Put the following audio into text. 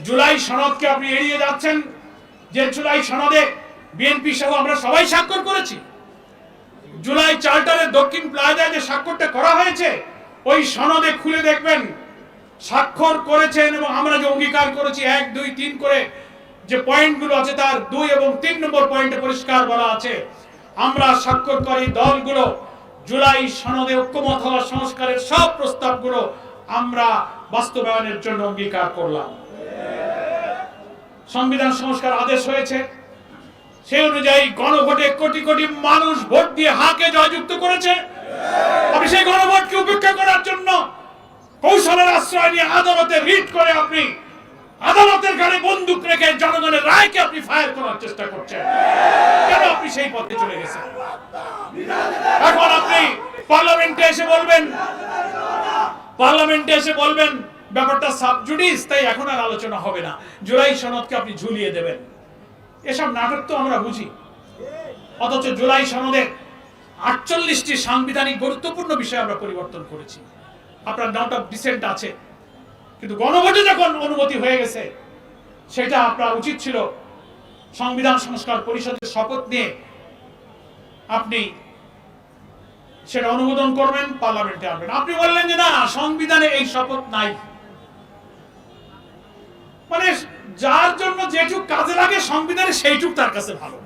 জুলাই সনদকে আপনি এড়িয়ে যাচ্ছেন, যে জুলাই সনদে বিএনপি সহ আমরা সবাই স্বাক্ষর করেছি। জুলাই চার্টারের দক্ষিণ প্লাজায় যে স্বাক্ষরটা করা হয়েছে, ওই সনদে খুলে দেখবেন স্বাক্ষর করেছেন এবং আমরা যে অঙ্গীকার করেছি 1, 2, 3 করে যে পয়েন্টগুলো আছে, তার 2 এবং 3 নম্বর পয়েন্টে পরিষ্কার বলা আছে আমরা স্বাক্ষরকারী দলগুলো জুলাই সনদে ঐক্যমত হওয়া সংস্কারের সব প্রস্তাবগুলো আমরা বাস্তবায়নের জন্য অঙ্গীকার করলাম। সংবিধান সংস্কার আদেশ হয়েছে, সেই অনুযায়ী গণভোটে কোটি কোটি মানুষ ভোট দিয়ে হাকে জয়যুক্ত করেছে। আপনি সেই গণভোটকে উপেক্ষা করার জন্য কৌশলের আশ্রয় নিয়ে আদালতে রিট করে আপনি আদালতের ঘাড়ে বন্দুক রেখে জনগণের রায়কে আপনি ফায়ার করার চেষ্টা করছেন। কেন আপনি সেই পথে চলে গেছেন? এখন আপনি পার্লামেন্টে এসে বলবেন ব্যাপারটা সাবজুডিস, তাই এখন আর আলোচনা হবে না, জুলাই সনদকে আপনি ঝুলিয়ে দেবেন। এসব নাটক তো আমরা বুঝি, অথচ জুলাই সনদের 48টি সাংবিধানিক গুরুত্বপূর্ণ বিষয় আমরা পরিবর্তন করেছি। আপনার নোট অফ ডিসেন্ট আছে, কিন্তু গণভোটে যখন অনুমতি হয়ে গেছে, সেটা আপনার উচিত ছিল সংবিধান সংস্কার পরিষদের শপথ নিয়ে আপনি সেটা অনুমোদন করবেন, পার্লামেন্টে আনবেন। আপনি বললেন যে না, সংবিধানে এই শপথ নাই। মানে যার জন্য যেটুক কাজে লাগে সংবিধানে সেইটুক তার কাছে ভালো।